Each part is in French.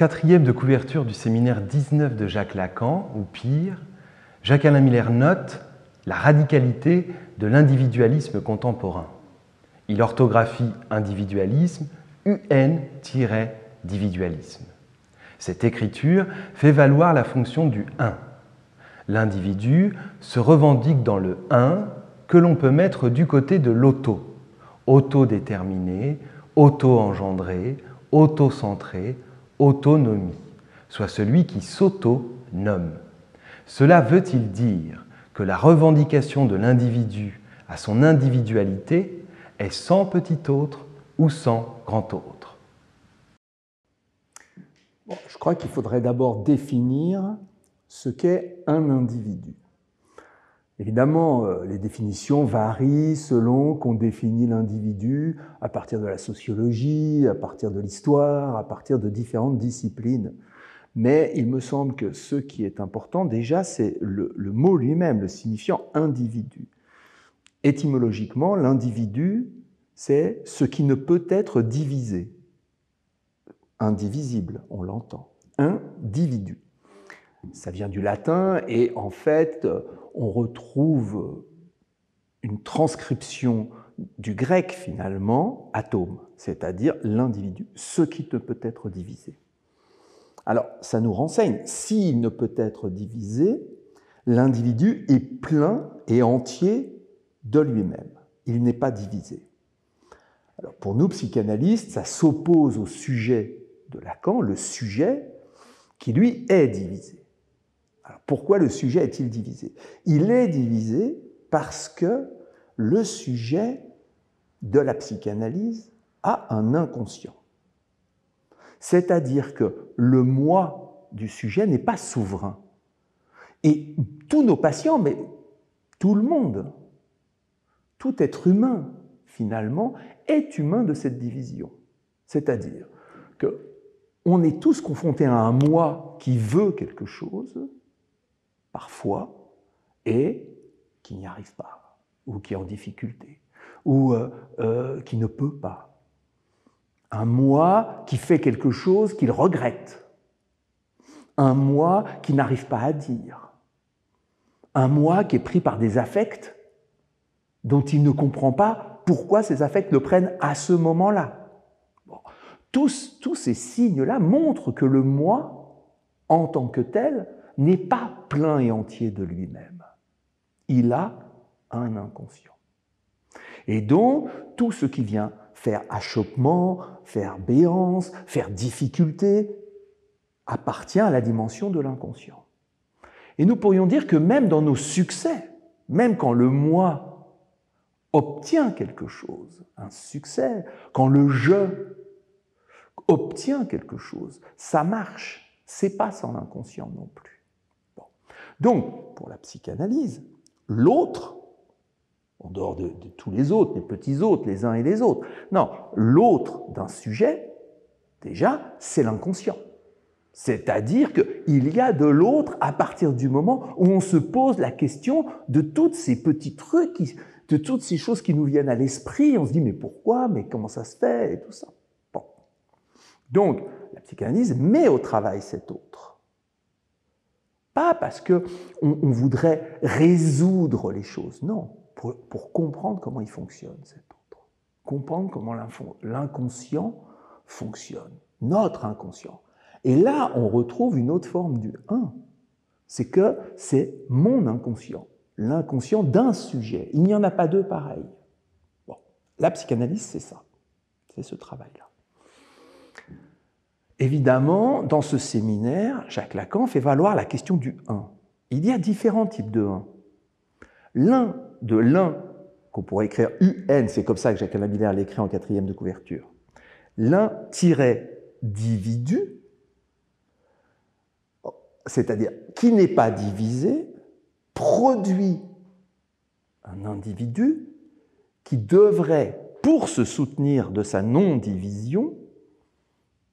quatrième de couverture du séminaire 19 de Jacques Lacan, ou pire, Jacques-Alain Miller note la radicalité de l'individualisme contemporain. Il orthographie individualisme, UN-dividualisme. Cette écriture fait valoir la fonction du « un ». L'individu se revendique dans le « un » que l'on peut mettre du côté de l'auto, autodéterminé, auto-engendré, auto-centré, autonomie, soit celui qui s'auto-nomme. Cela veut-il dire que la revendication de l'individu à son individualité est sans petit autre ou sans grand autre? Bon, je crois qu'il faudrait d'abord définir ce qu'est un individu. Évidemment, les définitions varient selon qu'on définit l'individu à partir de la sociologie, à partir de l'histoire, à partir de différentes disciplines. Mais il me semble que ce qui est important, déjà, c'est le mot lui-même, le signifiant individu. Étymologiquement, l'individu, c'est ce qui ne peut être divisé. Indivisible, on l'entend. Individu. Ça vient du latin et en fait, on retrouve une transcription du grec finalement, atome, c'est-à-dire l'individu, ce qui ne peut être divisé. Alors, ça nous renseigne, s'il ne peut être divisé, l'individu est plein et entier de lui-même. Il n'est pas divisé. Alors, pour nous, psychanalystes, ça s'oppose au sujet de Lacan, le sujet qui, lui, est divisé. Alors, pourquoi le sujet est-il divisé? Il est divisé parce que le sujet de la psychanalyse a un inconscient. C'est-à-dire que le moi du sujet n'est pas souverain. Et tous nos patients, mais tout le monde, tout être humain, finalement, est humain de cette division. C'est-à-dire qu'on est tous confrontés à un moi qui veut quelque chose, parfois, et qui n'y arrive pas, ou qui est en difficulté, ou qui ne peut pas. Un moi qui fait quelque chose qu'il regrette. Un moi qui n'arrive pas à dire. Un moi qui est pris par des affects dont il ne comprend pas pourquoi ces affects le prennent à ce moment-là. Bon. Tous ces signes-là montrent que le moi, en tant que tel, n'est pas plein et entier de lui-même. Il a un inconscient. Et donc, tout ce qui vient faire achoppement, faire béance, faire difficulté, appartient à la dimension de l'inconscient. Et nous pourrions dire que même dans nos succès, même quand le moi obtient quelque chose, un succès, quand le je obtient quelque chose, ça marche, c'est pas sans l'inconscient non plus. Bon. Donc, pour la psychanalyse, l'autre, en dehors de tous les autres, les petits autres, les uns et les autres. Non, l'autre d'un sujet, déjà, c'est l'inconscient. C'est-à-dire qu'il y a de l'autre à partir du moment où on se pose la question de tous ces petits trucs, de toutes ces choses qui nous viennent à l'esprit. On se dit, mais pourquoi? Mais comment ça se fait? Et tout ça. Bon. Donc, la psychanalyse met au travail cet autre. Pas parce qu'on voudrait résoudre les choses, non. Pour comprendre comment il fonctionne, cet autre. Comprendre comment l'inconscient fonctionne, notre inconscient. Et là, on retrouve une autre forme du « un ». C'est que c'est mon inconscient, l'inconscient d'un sujet. Il n'y en a pas deux pareils. Bon, la psychanalyse, c'est ça. C'est ce travail-là. Évidemment, dans ce séminaire, Jacques Lacan fait valoir la question du « un ». Il y a différents types de « un ». L'un qu'on pourrait écrire UN, c'est comme ça que Jacques-Alain Miller l'écrit en quatrième de couverture. L'un-dividu, c'est-à-dire qui n'est pas divisé, produit un individu qui devrait, pour se soutenir de sa non-division,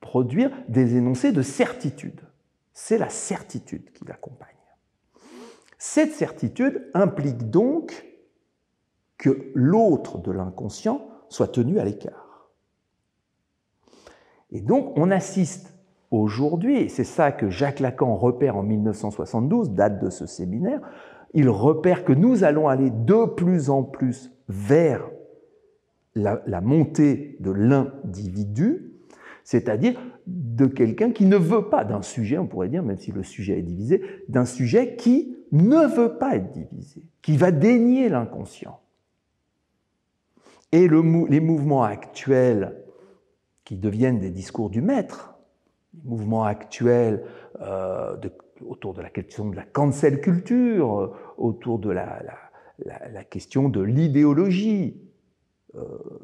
produire des énoncés de certitude. C'est la certitude qui l'accompagne. Cette certitude implique donc que l'autre de l'inconscient soit tenu à l'écart. Et donc, on assiste aujourd'hui, et c'est ça que Jacques Lacan repère en 1972, date de ce séminaire, il repère que nous allons aller de plus en plus vers la montée de l'individu, c'est-à-dire de quelqu'un qui ne veut pas, d'un sujet, on pourrait dire, même si le sujet est divisé, d'un sujet qui ne veut pas être divisé, qui va dénier l'inconscient. Et les mouvements actuels qui deviennent des discours du maître, les mouvements actuels autour de la question de la cancel culture, autour de la question de l'idéologie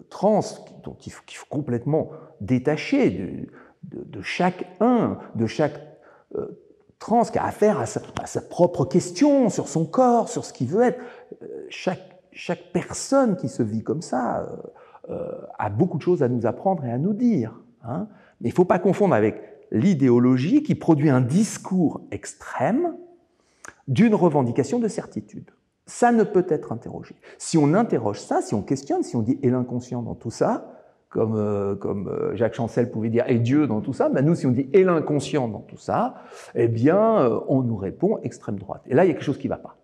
trans, dont il faut complètement détacher de chaque trans qui a affaire à sa propre question sur son corps, sur ce qu'il veut être. Chaque personne qui se vit comme ça a beaucoup de choses à nous apprendre et à nous dire. Hein. Mais il ne faut pas confondre avec l'idéologie qui produit un discours extrême d'une revendication de certitude. Ça ne peut être interrogé. Si on interroge ça, si on questionne, si on dit « et l'inconscient dans tout ça », comme Jacques Chancel pouvait dire « et Dieu dans tout ça », ben nous, si on dit « et l'inconscient dans tout ça », eh bien, on nous répond extrême droite. Et là, il y a quelque chose qui ne va pas.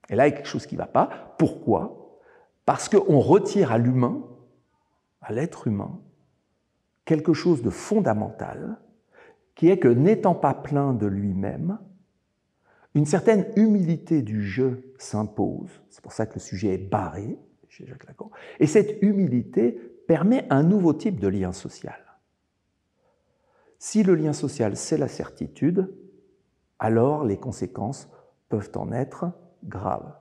Et là, il y a quelque chose qui ne va pas. Pourquoi? Parce qu'on retire à l'humain, à l'être humain, quelque chose de fondamental, qui est que n'étant pas plein de lui-même, une certaine humilité du jeu s'impose. C'est pour ça que le sujet est barré chez Jacques Lacan. Et cette humilité permet un nouveau type de lien social. Si le lien social, c'est la certitude, alors les conséquences peuvent en être graves.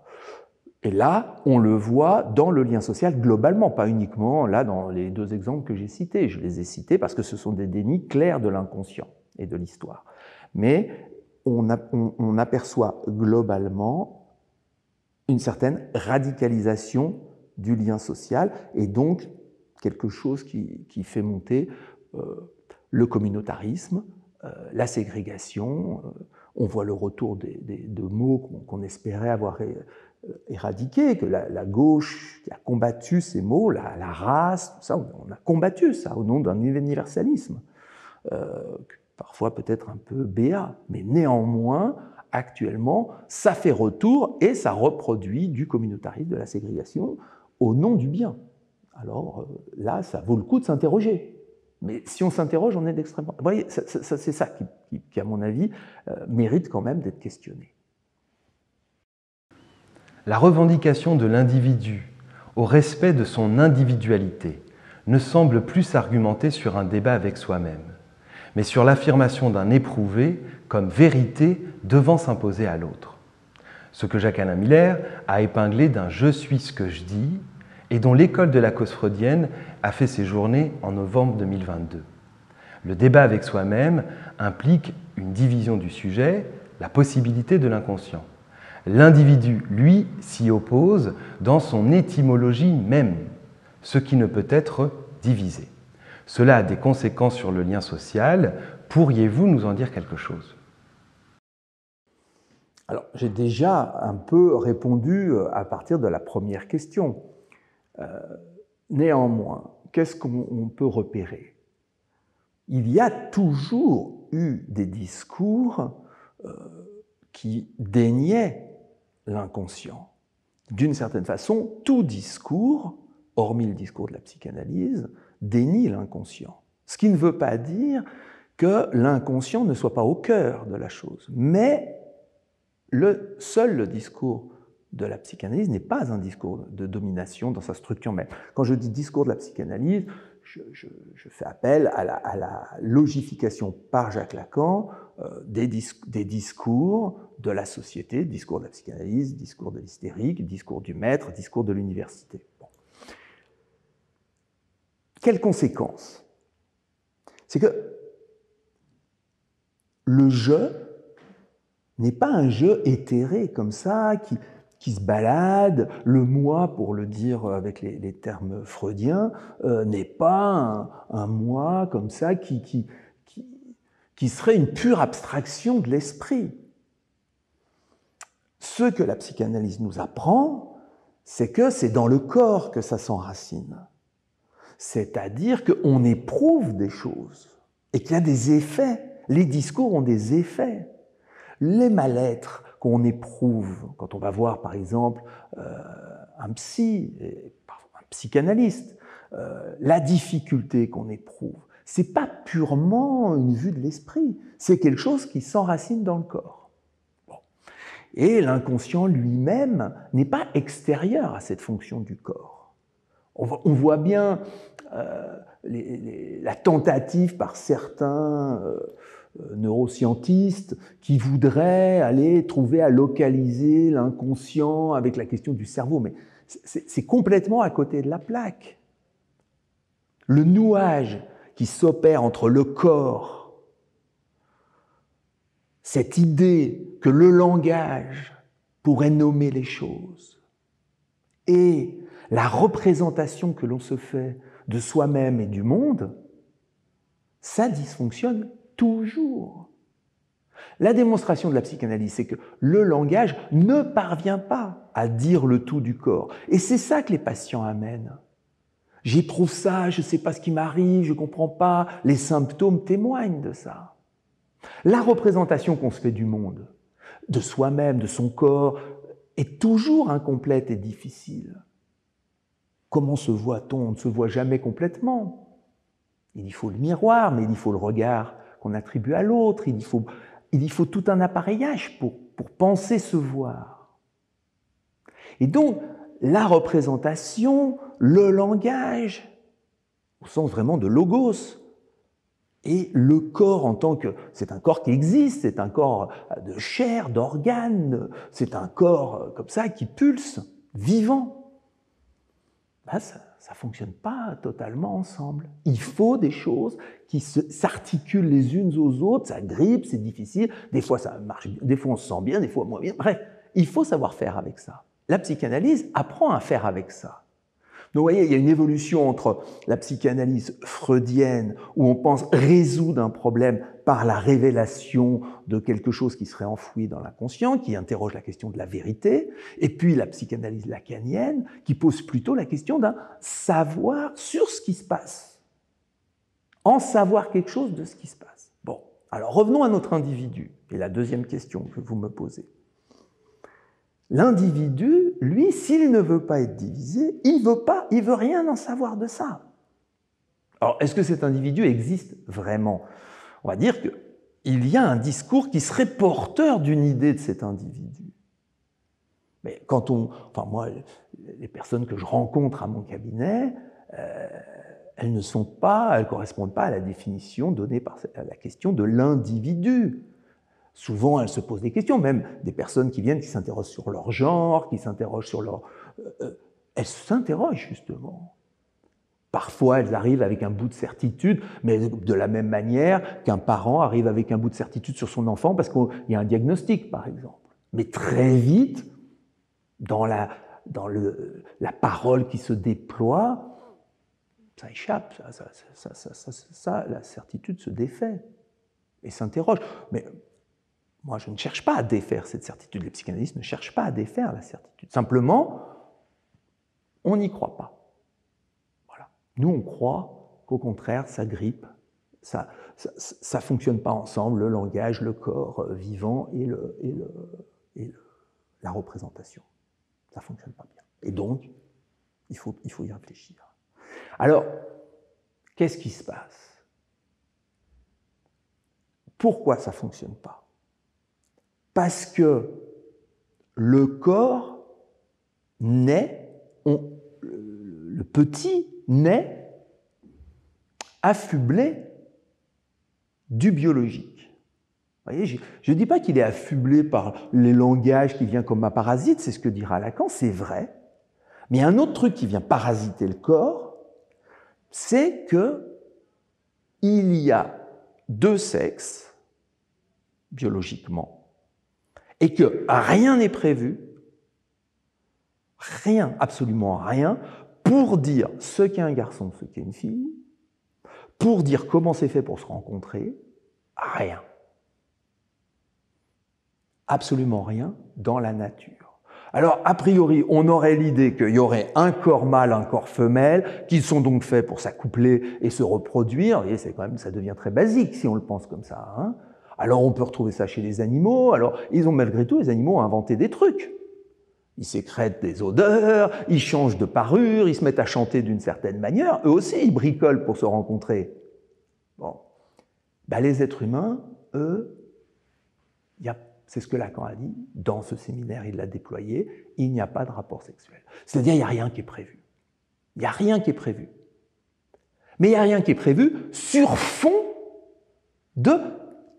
Et là, on le voit dans le lien social globalement, pas uniquement là dans les deux exemples que j'ai cités. Je les ai cités parce que ce sont des dénis clairs de l'inconscient et de l'histoire. Mais on aperçoit globalement une certaine radicalisation du lien social et donc quelque chose qui fait monter le communautarisme, la ségrégation. On voit le retour de mots qu'on espérait avoir éradiqués, que la gauche qui a combattu ces mots, la race, tout ça, on a combattu ça au nom d'un universalisme. Parfois peut-être un peu béat, mais néanmoins, actuellement, ça fait retour et ça reproduit du communautarisme, de la ségrégation, au nom du bien. Alors là, ça vaut le coup de s'interroger. Mais si on s'interroge, on est d'extrêmement... Vous voyez, c'est ça qui, à mon avis, mérite quand même d'être questionné. La revendication de l'individu au respect de son individualité ne semble plus argumenter sur un débat avec soi-même, mais sur l'affirmation d'un éprouvé comme vérité devant s'imposer à l'autre. Ce que Jacques-Alain Miller a épinglé d'un « je suis ce que je dis » et dont l'école de la cause freudienne a fait ses journées en novembre 2022. Le débat avec soi-même implique une division du sujet, la possibilité de l'inconscient. L'individu, lui, s'y oppose dans son étymologie même, ce qui ne peut être divisé. Cela a des conséquences sur le lien social. Pourriez-vous nous en dire quelque chose? Alors, j'ai déjà un peu répondu à partir de la première question. Néanmoins, qu'est-ce qu'on peut repérer? Il y a toujours eu des discours qui déniaient l'inconscient. D'une certaine façon, tout discours, hormis le discours de la psychanalyse, dénie l'inconscient. Ce qui ne veut pas dire que l'inconscient ne soit pas au cœur de la chose. Mais seul le discours de la psychanalyse n'est pas un discours de domination dans sa structure même. Quand je dis discours de la psychanalyse, je fais appel à la logification par Jacques Lacan des discours de la société, discours de la psychanalyse, discours de l'hystérique, discours du maître, discours de l'université. Bon. Quelles conséquences? C'est que le jeu n'est pas un jeu éthéré comme ça, qui se balade. Le moi, pour le dire avec les termes freudiens, n'est pas un moi comme ça qui serait une pure abstraction de l'esprit. Ce que la psychanalyse nous apprend, c'est que c'est dans le corps que ça s'enracine. C'est-à-dire qu'on éprouve des choses et qu'il y a des effets. Les discours ont des effets. Les mal-être qu'on éprouve quand on va voir, par exemple, un psychanalyste, la difficulté qu'on éprouve, c'est pas purement une vue de l'esprit, c'est quelque chose qui s'enracine dans le corps. Bon. Et l'inconscient lui-même n'est pas extérieur à cette fonction du corps. On voit bien la tentative par certains neuroscientistes qui voudraient aller trouver à localiser l'inconscient avec la question du cerveau, mais c'est complètement à côté de la plaque. Le nouage qui s'opère entre le corps, cette idée que le langage pourrait nommer les choses, et la représentation que l'on se fait de soi-même et du monde, ça dysfonctionne toujours. La démonstration de la psychanalyse, c'est que le langage ne parvient pas à dire le tout du corps. Et c'est ça que les patients amènent. J'éprouve ça, je ne sais pas ce qui m'arrive, je ne comprends pas. Les symptômes témoignent de ça. La représentation qu'on se fait du monde, de soi-même, de son corps, est toujours incomplète et difficile. Comment se voit-on? On ne se voit jamais complètement. Il y faut le miroir, mais il y faut le regard qu'on attribue à l'autre. Il y faut tout un appareillage pour penser se voir. Et donc, la représentation, le langage, au sens vraiment de logos, et le corps en tant que... C'est un corps qui existe, c'est un corps de chair, d'organes, c'est un corps comme ça qui pulse, vivant. Ben ça ne fonctionne pas totalement ensemble. Il faut des choses qui s'articulent les unes aux autres, ça grippe, c'est difficile, des fois ça marche, des fois on se sent bien, des fois moins bien. Bref, il faut savoir faire avec ça. La psychanalyse apprend à faire avec ça. Donc vous voyez, il y a une évolution entre la psychanalyse freudienne, où on pense résoudre un problème par la révélation de quelque chose qui serait enfoui dans l'inconscient, qui interroge la question de la vérité, et puis la psychanalyse lacanienne, qui pose plutôt la question d'un savoir sur ce qui se passe, en savoir quelque chose de ce qui se passe. Bon, alors revenons à notre individu, et la deuxième question que vous me posez. L'individu, lui, s'il ne veut pas être divisé, il veut rien en savoir de ça. Alors, est-ce que cet individu existe vraiment? On va dire qu'il y a un discours qui serait porteur d'une idée de cet individu. Mais moi, les personnes que je rencontre à mon cabinet, elles ne correspondent pas à la définition donnée par la question de l'individu. Souvent, elles se posent des questions, même des personnes qui viennent, qui s'interrogent sur leur genre, qui s'interrogent sur leur... elles s'interrogent, justement. Parfois, elles arrivent avec un bout de certitude, mais de la même manière qu'un parent arrive avec un bout de certitude sur son enfant parce qu'il y a un diagnostic, par exemple. Mais très vite, dans la parole qui se déploie, ça échappe, la certitude se défait et s'interroge. Mais moi, je ne cherche pas à défaire cette certitude. Les psychanalystes ne cherchent pas à défaire la certitude. Simplement, on n'y croit pas. Voilà. Nous, on croit qu'au contraire, ça grippe, ça fonctionne pas ensemble, le langage, le corps vivant et la représentation. Ça fonctionne pas bien. Et donc, il faut y réfléchir. Alors, qu'est-ce qui se passe? Pourquoi ça fonctionne pas? Parce que le corps naît, le petit naît affublé du biologique. Vous voyez, je ne dis pas qu'il est affublé par les langages qui viennent comme un parasite, c'est ce que dira Lacan, c'est vrai. Mais il y a un autre truc qui vient parasiter le corps, c'est qu'il y a deux sexes, biologiquement, et que rien n'est prévu, rien, absolument rien, pour dire ce qu'est un garçon, ce qu'est une fille, pour dire comment c'est fait pour se rencontrer, rien. Absolument rien dans la nature. Alors, a priori, on aurait l'idée qu'il y aurait un corps mâle, un corps femelle, qui sont donc faits pour s'accoupler et se reproduire. Vous voyez, c'est quand même, ça devient très basique si on le pense comme ça, hein. Alors, on peut retrouver ça chez les animaux. Alors, ils ont malgré tout, les animaux, inventé des trucs. Ils sécrètent des odeurs, ils changent de parure, ils se mettent à chanter d'une certaine manière. Eux aussi, ils bricolent pour se rencontrer. Bon. Ben, les êtres humains, eux, c'est ce que Lacan a dit, dans ce séminaire, il l'a déployé, il n'y a pas de rapport sexuel. C'est-à-dire, il n'y a rien qui est prévu. Il n'y a rien qui est prévu. Mais il n'y a rien qui est prévu sur fond de...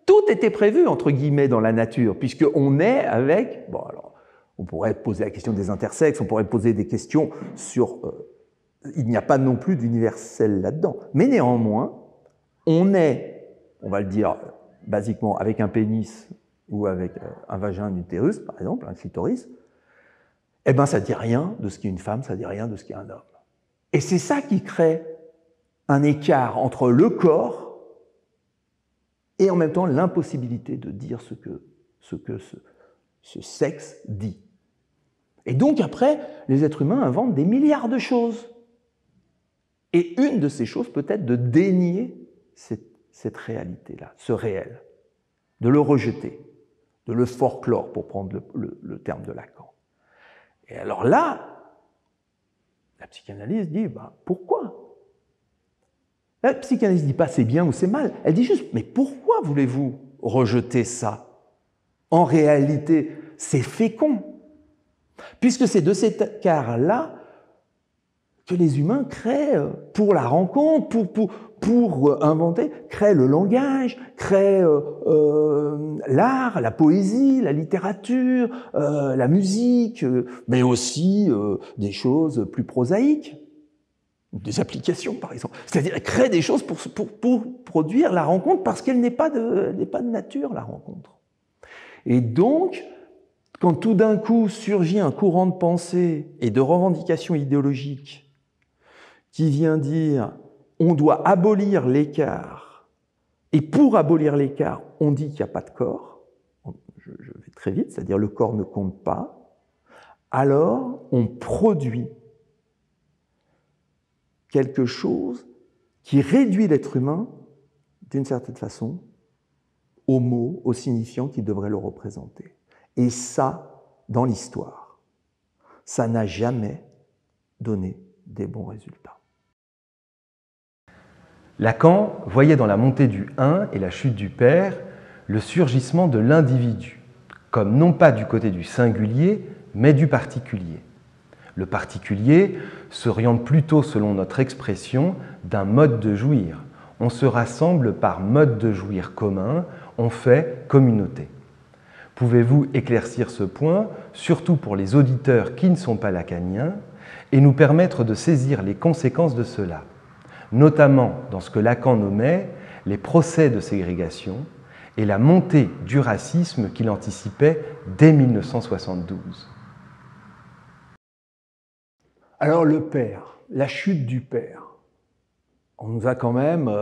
Tout était prévu, entre guillemets, dans la nature, puisqu'on est avec... Bon, alors, on pourrait poser la question des intersexes, on pourrait poser des questions sur... il n'y a pas non plus d'universel là-dedans. Mais néanmoins, on est, on va le dire basiquement, avec un pénis ou avec un vagin, un utérus, par exemple, un clitoris, eh bien, ça ne dit rien de ce qu'est une femme, ça ne dit rien de ce qu'est un homme. Et c'est ça qui crée un écart entre le corps et en même temps l'impossibilité de dire ce que ce sexe dit. Et donc après, les êtres humains inventent des milliards de choses. Et une de ces choses peut être de dénier cette réalité-là, ce réel, de le rejeter, de le folklore, pour prendre le terme de Lacan. Et alors là, la psychanalyse dit, pourquoi? La psychanalyse ne dit pas c'est bien ou c'est mal, elle dit juste, mais pourquoi voulez-vous rejeter ça? En réalité, c'est fécond, puisque c'est de cet écart-là que les humains créent pour la rencontre, pour inventer, créent le langage, créent l'art, la poésie, la littérature, la musique, mais aussi des choses plus prosaïques, des applications par exemple. C'est-à-dire créent des choses pour produire la rencontre parce qu'elle n'est pas de nature, la rencontre. Et donc, quand tout d'un coup surgit un courant de pensée et de revendication idéologique qui vient dire on doit abolir l'écart, et pour abolir l'écart, on dit qu'il n'y a pas de corps, je vais très vite, c'est-à-dire le corps ne compte pas, alors on produit quelque chose qui réduit l'être humain, d'une certaine façon, au mot, au signifiant qui devrait le représenter. Et ça, dans l'histoire, ça n'a jamais donné des bons résultats. Lacan voyait dans la montée du un et la chute du père le surgissement de l'individu, comme non pas du côté du singulier, mais du particulier. Le particulier s'oriente plutôt, selon notre expression, d'un mode de jouir. On se rassemble par mode de jouir commun, on fait communauté. Pouvez-vous éclaircir ce point, surtout pour les auditeurs qui ne sont pas lacaniens, et nous permettre de saisir les conséquences de cela, notamment dans ce que Lacan nommait les procès de ségrégation et la montée du racisme qu'il anticipait dès 1972. Alors le père, la chute du père. On nous a quand même,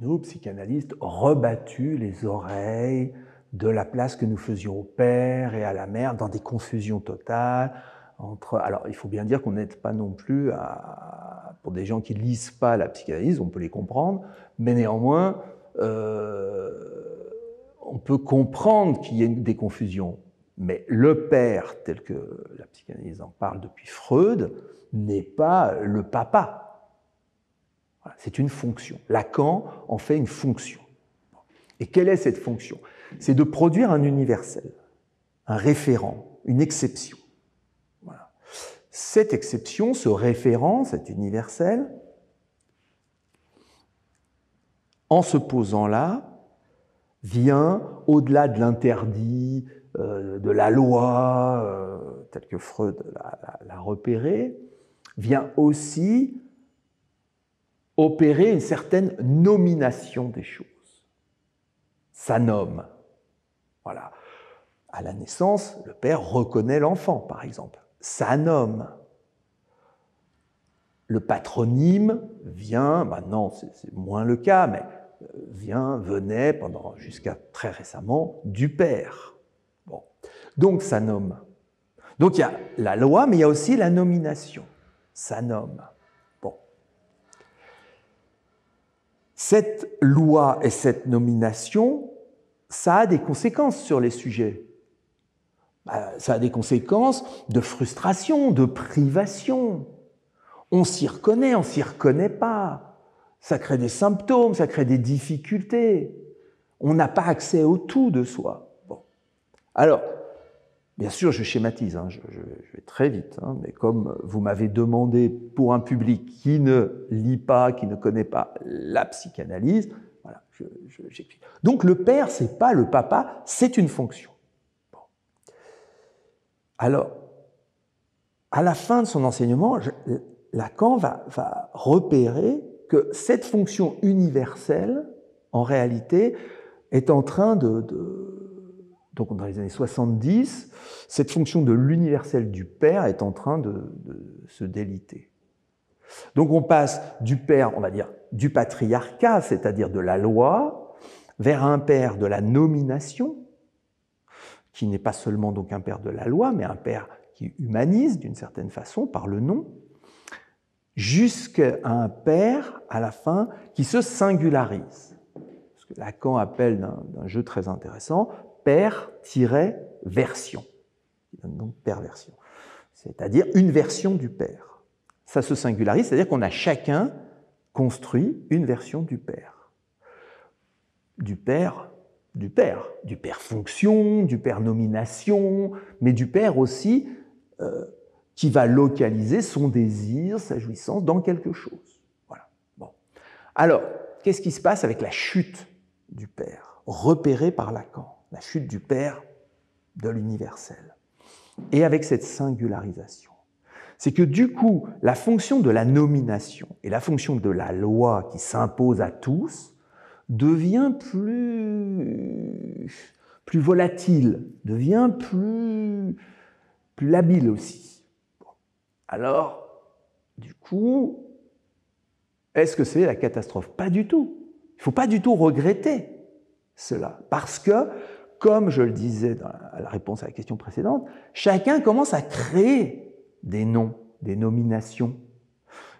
nous, psychanalystes, rebattu les oreilles de la place que nous faisions au père et à la mère dans des confusions totales. Alors, il faut bien dire qu'on n'aide pas non plus pour des gens qui ne lisent pas la psychanalyse, on peut les comprendre, mais néanmoins, on peut comprendre qu'il y ait des confusions. Mais le père, tel que la psychanalyse en parle depuis Freud, n'est pas le papa. Voilà, c'est une fonction. Lacan en fait une fonction. Et quelle est cette fonction? C'est de produire un universel, un référent, une exception. Voilà. Cette exception, ce référent, cet universel, en se posant là, vient au-delà de l'interdit, de la loi, telle que Freud l'a repéré, vient aussi opérer une certaine nomination des choses. Ça nomme. Voilà. À la naissance, le père reconnaît l'enfant, par exemple. Ça nomme. Le patronyme vient, maintenant c'est moins le cas, mais venait jusqu'à très récemment du père. Bon. Donc ça nomme. Donc il y a la loi, mais il y a aussi la nomination. Ça nomme. Bon. Cette loi et cette nomination, ça a des conséquences sur les sujets. Ça a des conséquences de frustration, de privation. On s'y reconnaît, on s'y reconnaît pas. Ça crée des symptômes, ça crée des difficultés. On n'a pas accès au tout de soi. Bon. Alors, bien sûr, je schématise, hein, je vais très vite, hein, mais comme vous m'avez demandé pour un public qui ne lit pas, qui ne connaît pas la psychanalyse, voilà, j'explique. Donc le père, c'est pas le papa, c'est une fonction. Bon. Alors, à la fin de son enseignement, Lacan va repérer que cette fonction universelle, en réalité, est en train donc dans les années 70, cette fonction de l'universel du père est en train de se déliter. Donc on passe du père, on va dire, du patriarcat, c'est-à-dire de la loi, vers un père de la nomination, qui n'est pas seulement donc un père de la loi, mais un père qui humanise d'une certaine façon par le nom, jusqu'à un père, à la fin, qui se singularise. Ce que Lacan appelle d'un jeu très intéressant, père-version, qui donne donc perversion, c'est-à-dire une version du père. Ça se singularise, c'est-à-dire qu'on a chacun construit une version du père. Du père fonction, du père nomination, mais du père aussi qui va localiser son désir, sa jouissance dans quelque chose. Voilà. Bon. Alors, qu'est-ce qui se passe avec la chute du père, repérée par Lacan, la chute du père de l'universel, et avec cette singularisation? C'est que du coup, la fonction de la nomination et la fonction de la loi qui s'impose à tous devient plus volatile, devient plus labile aussi. Bon. Alors, du coup, est-ce que c'est la catastrophe? Pas du tout. Il ne faut pas du tout regretter cela, parce que, comme je le disais dans la réponse à la question précédente, chacun commence à créer des noms, des nominations.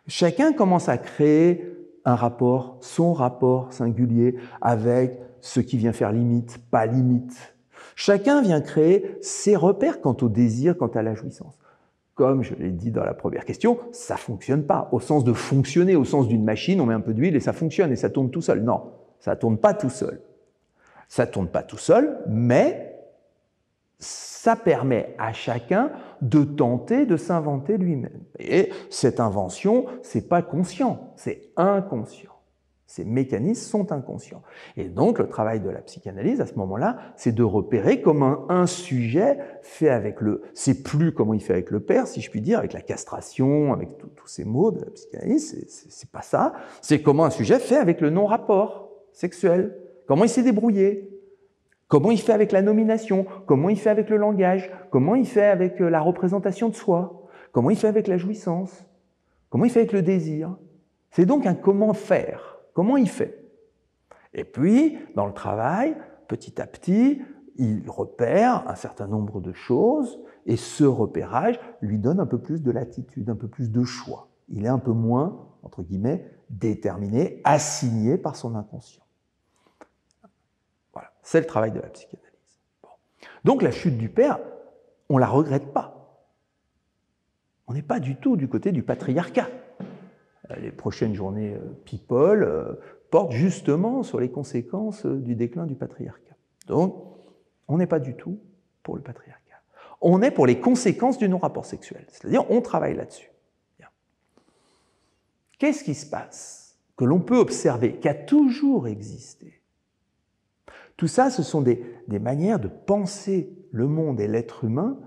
Chacun commence à créer un rapport, son rapport singulier avec ce qui vient faire limite, pas limite. Chacun vient créer ses repères quant au désir, quant à la jouissance. Comme je l'ai dit dans la première question, ça ne fonctionne pas. Au sens de fonctionner, au sens d'une machine, on met un peu d'huile et ça fonctionne et ça tourne tout seul. Non, ça ne tourne pas tout seul. Ça ne tourne pas tout seul, mais ça permet à chacun de tenter de s'inventer lui-même. Et cette invention, ce n'est pas conscient, c'est inconscient. Ces mécanismes sont inconscients. Et donc, le travail de la psychanalyse, à ce moment-là, c'est de repérer comment un sujet fait avec le... C'est plus comment il fait avec le père, si je puis dire, avec la castration, avec tous ces mots de la psychanalyse, c'est pas ça. C'est comment un sujet fait avec le non-rapport sexuel. Comment il s'est débrouillé. Comment il fait avec la nomination, comment il fait avec le langage, comment il fait avec la représentation de soi, comment il fait avec la jouissance, comment il fait avec le désir. C'est donc un comment faire, comment il fait. Et puis, dans le travail, petit à petit, il repère un certain nombre de choses et ce repérage lui donne un peu plus de latitude, un peu plus de choix. Il est un peu moins, entre guillemets, déterminé, assigné par son inconscient. Voilà, c'est le travail de la psychanalyse. Bon. Donc la chute du père, on ne la regrette pas. On n'est pas du tout du côté du patriarcat. Les prochaines journées People portent justement sur les conséquences du déclin du patriarcat. Donc, on n'est pas du tout pour le patriarcat. On est pour les conséquences du non-rapport sexuel. C'est-à-dire, on travaille là-dessus. Bien. Qu'est-ce qui se passe que l'on peut observer, qui a toujours existé? Tout ça, ce sont des manières de penser le monde et l'être humain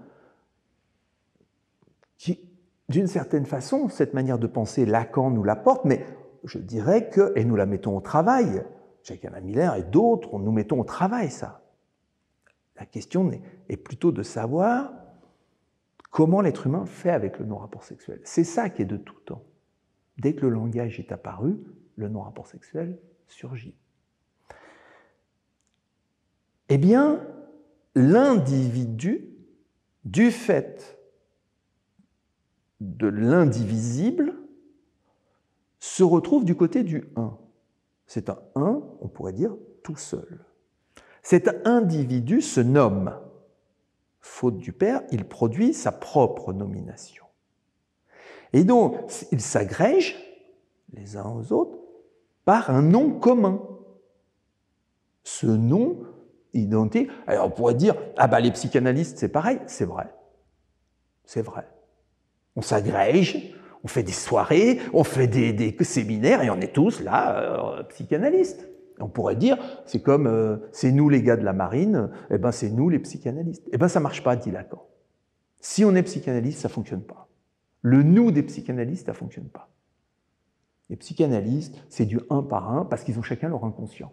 qui, d'une certaine façon, cette manière de penser, Lacan nous l'apporte, mais je dirais que, et nous la mettons au travail, Jacques Miller et d'autres, nous mettons au travail ça. La question est plutôt de savoir comment l'être humain fait avec le non-rapport sexuel. C'est ça qui est de tout temps. Dès que le langage est apparu, le non-rapport sexuel surgit. Eh bien, l'individu, du fait de l'indivisible se retrouve du côté du un. C'est un un, on pourrait dire, tout seul. Cet individu se nomme. Faute du père, il produit sa propre nomination. Et donc, ils s'agrègent les uns aux autres par un nom commun. Ce nom identique. Alors on pourrait dire, ah ben les psychanalystes c'est pareil, c'est vrai. C'est vrai. On s'agrège, on fait des soirées, on fait des séminaires et on est tous là, psychanalystes. On pourrait dire, c'est comme, c'est nous les gars de la marine, eh ben c'est nous les psychanalystes. Eh ben ça marche pas, dit Lacan. Si on est psychanalyste, ça fonctionne pas. Le nous des psychanalystes, ça fonctionne pas. Les psychanalystes, c'est du un par un parce qu'ils ont chacun leur inconscient.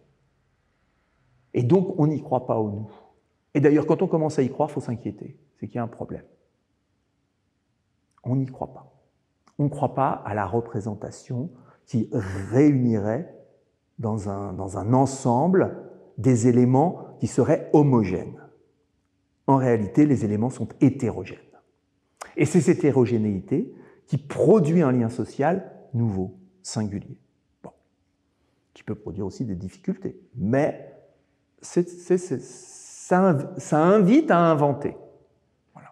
Et donc, on n'y croit pas au nous. Et d'ailleurs, quand on commence à y croire, il faut s'inquiéter. C'est qu'il y a un problème. On n'y croit pas. On ne croit pas à la représentation qui réunirait dans un ensemble des éléments qui seraient homogènes. En réalité, les éléments sont hétérogènes. Et c'est cette hétérogénéité qui produit un lien social nouveau, singulier. Bon. Qui peut produire aussi des difficultés. Mais ça invite à inventer. Voilà.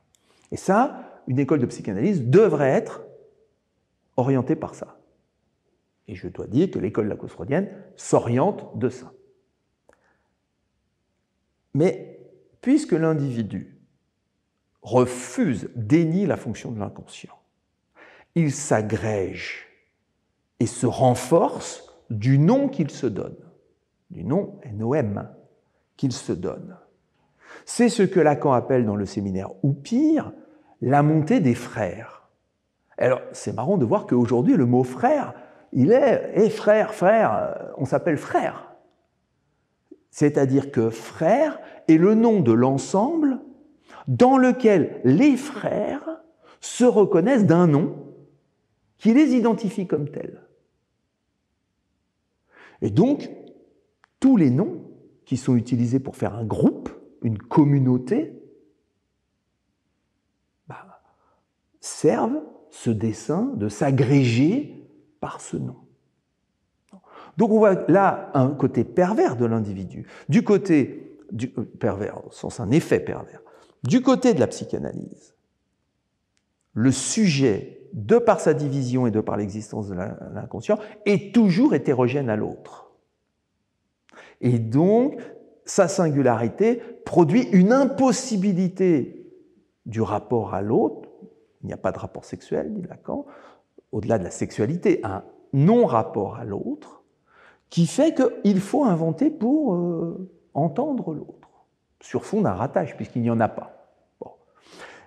Et ça, une école de psychanalyse devrait être orientée par ça. Et je dois dire que l'école lacan-freudienne s'oriente de ça. Mais puisque l'individu refuse, dénie la fonction de l'inconscient, il s'agrège et se renforce du nom qu'il se donne, du nom NOM qu'il se donne. C'est ce que Lacan appelle dans le séminaire ou pire, la montée des frères. Alors, c'est marrant de voir qu'aujourd'hui, le mot frère, il est frère, on s'appelle frère. C'est-à-dire que frère est le nom de l'ensemble dans lequel les frères se reconnaissent d'un nom qui les identifie comme tels. Et donc, tous les noms qui sont utilisés pour faire un groupe, une communauté, servent ce dessein de s'agréger par ce nom. Donc on voit là un côté pervers de l'individu, du côté pervers, au sens un effet pervers, du côté de la psychanalyse. Le sujet, de par sa division et de par l'existence de l'inconscient, est toujours hétérogène à l'autre. Et donc, sa singularité produit une impossibilité du rapport à l'autre. Il n'y a pas de rapport sexuel, dit Lacan, au-delà de la sexualité, un non-rapport à l'autre, qui fait qu'il faut inventer pour entendre l'autre, sur fond d'un ratage, puisqu'il n'y en a pas. Bon.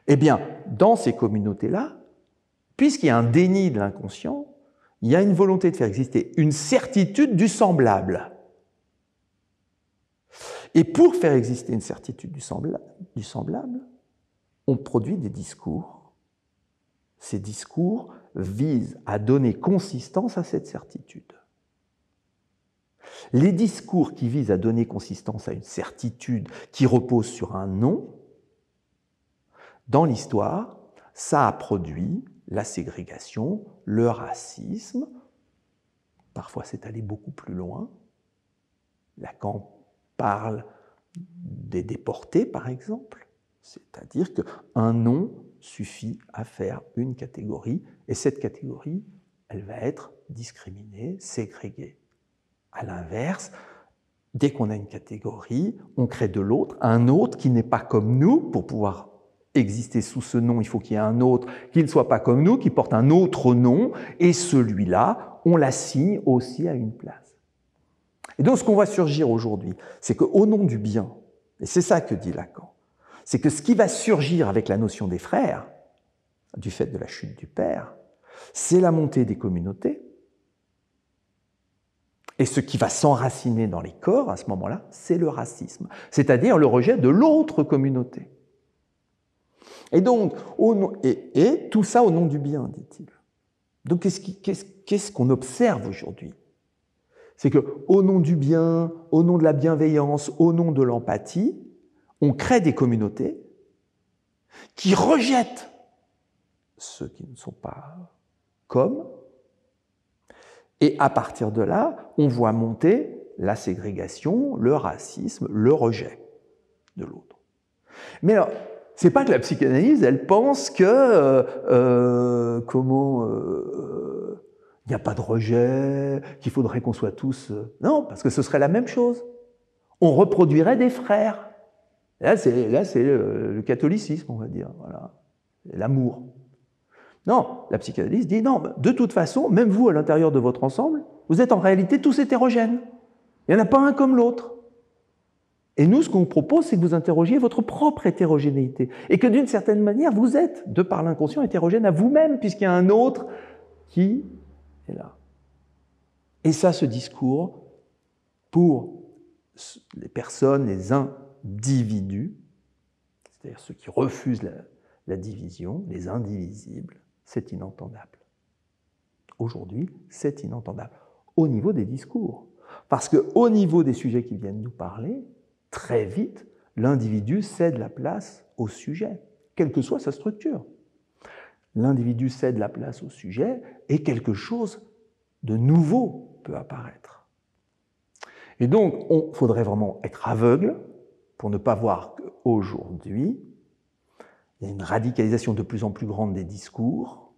Eh bien, dans ces communautés-là, puisqu'il y a un déni de l'inconscient, il y a une volonté de faire exister une certitude du semblable. Et pour faire exister une certitude du semblable, on produit des discours. Ces discours visent à donner consistance à cette certitude. Les discours qui visent à donner consistance à une certitude qui repose sur un nom, dans l'histoire, ça a produit la ségrégation, le racisme, parfois c'est allé beaucoup plus loin. Lacan parle des déportés, par exemple, c'est-à-dire qu'un nom suffit à faire une catégorie, et cette catégorie, elle va être discriminée, ségrégée. À l'inverse, dès qu'on a une catégorie, on crée de l'autre, un autre qui n'est pas comme nous. Pour pouvoir exister sous ce nom, il faut qu'il y ait un autre qui ne soit pas comme nous, qui porte un autre nom, et celui-là, on l'assigne aussi à une place. Et donc, ce qu'on voit surgir aujourd'hui, c'est qu'au nom du bien, et c'est ça que dit Lacan, c'est que ce qui va surgir avec la notion des frères, du fait de la chute du père, c'est la montée des communautés. Et ce qui va s'enraciner dans les corps, à ce moment-là, c'est le racisme, c'est-à-dire le rejet de l'autre communauté. Et donc, et tout ça au nom du bien, dit-il. Donc, qu'est-ce qu'on observe aujourd'hui? C'est qu'au nom du bien, au nom de la bienveillance, au nom de l'empathie, on crée des communautés qui rejettent ceux qui ne sont pas comme. Et à partir de là, on voit monter la ségrégation, le racisme, le rejet de l'autre. Mais alors, c'est pas que la psychanalyse, elle pense que il n'y a pas de rejet, qu'il faudrait qu'on soit tous... Non, parce que ce serait la même chose. On reproduirait des frères. Là, c'est le catholicisme, on va dire. Voilà. L'amour. Non, la psychanalyse dit non, de toute façon, même vous, à l'intérieur de votre ensemble, vous êtes en réalité tous hétérogènes. Il n'y en a pas un comme l'autre. Et nous, ce qu'on vous propose, c'est que vous interrogiez votre propre hétérogénéité. Et que d'une certaine manière, vous êtes, de par l'inconscient, hétérogène à vous-même, puisqu'il y a un autre qui est là. Et ça, ce discours, pour les personnes, les individus, c'est-à-dire ceux qui refusent la division, les indivisibles, c'est inentendable. Aujourd'hui, c'est inentendable. Au niveau des discours. Parce qu'au niveau des sujets qui viennent nous parler, très vite, l'individu cède la place au sujet, quelle que soit sa structure. L'individu cède la place au sujet et quelque chose de nouveau peut apparaître. Et donc, il faudrait vraiment être aveugle pour ne pas voir qu'aujourd'hui, il y a une radicalisation de plus en plus grande des discours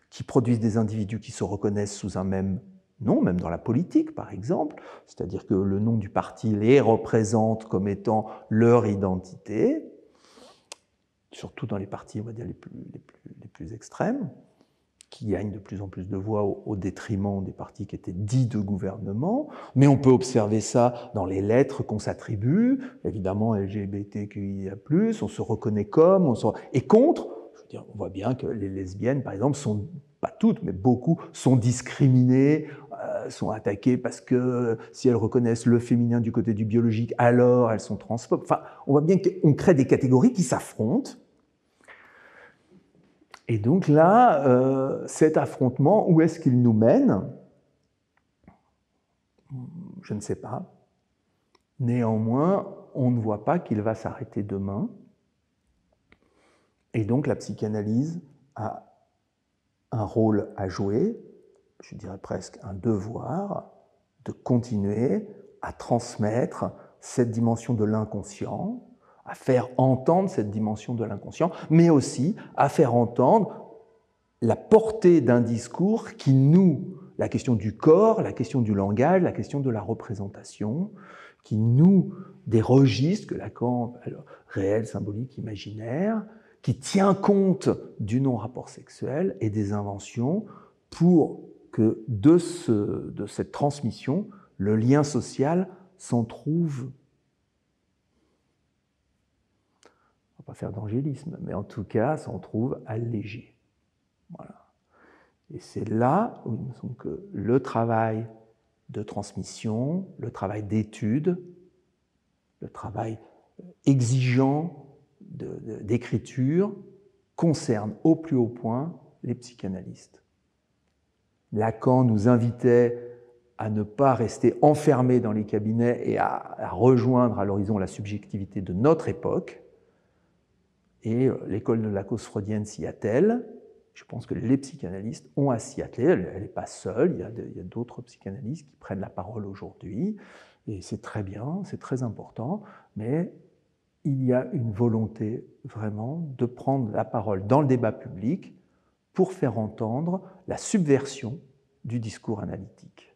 qui produisent des individus qui se reconnaissent sous un même nom, même dans la politique par exemple, c'est-à-dire que le nom du parti les représente comme étant leur identité, surtout dans les partis, on va dire, les plus extrêmes, qui gagnent de plus en plus de voix au détriment des partis qui étaient dits de gouvernement. Mais on peut observer ça dans les lettres qu'on s'attribue, évidemment LGBTQIA+, on se reconnaît comme, et contre, je veux dire, on voit bien que les lesbiennes, par exemple, sont, pas toutes, mais beaucoup, sont discriminées, sont attaquées parce que si elles reconnaissent le féminin du côté du biologique, alors elles sont transphobes. Enfin, on voit bien qu'on crée des catégories qui s'affrontent. Et donc là, cet affrontement, où est-ce qu'il nous mène? Je ne sais pas. Néanmoins, on ne voit pas qu'il va s'arrêter demain. Et donc la psychanalyse a un rôle à jouer, je dirais presque un devoir, de continuer à transmettre cette dimension de l'inconscient, à faire entendre cette dimension de l'inconscient, mais aussi à faire entendre la portée d'un discours qui noue la question du corps, la question du langage, la question de la représentation, qui noue des registres que Lacan appelle réel, symbolique, imaginaire, qui tient compte du non-rapport sexuel et des inventions pour que de cette transmission, le lien social s'en trouve, on ne va pas faire d'angélisme, mais en tout cas s'en trouve allégé. Voilà. Et c'est là où il me semble que le travail de transmission, le travail d'étude, le travail exigeant d'écriture concerne au plus haut point les psychanalystes. Lacan nous invitait à ne pas rester enfermés dans les cabinets et à rejoindre à l'horizon la subjectivité de notre époque. Et l'école de la cause freudienne s'y attelle. Je pense que les psychanalystes ont à s'y atteler. Elle n'est pas seule, il y a d'autres psychanalystes qui prennent la parole aujourd'hui. Et c'est très bien, c'est très important, mais il y a une volonté vraiment de prendre la parole dans le débat public pour faire entendre la subversion du discours analytique.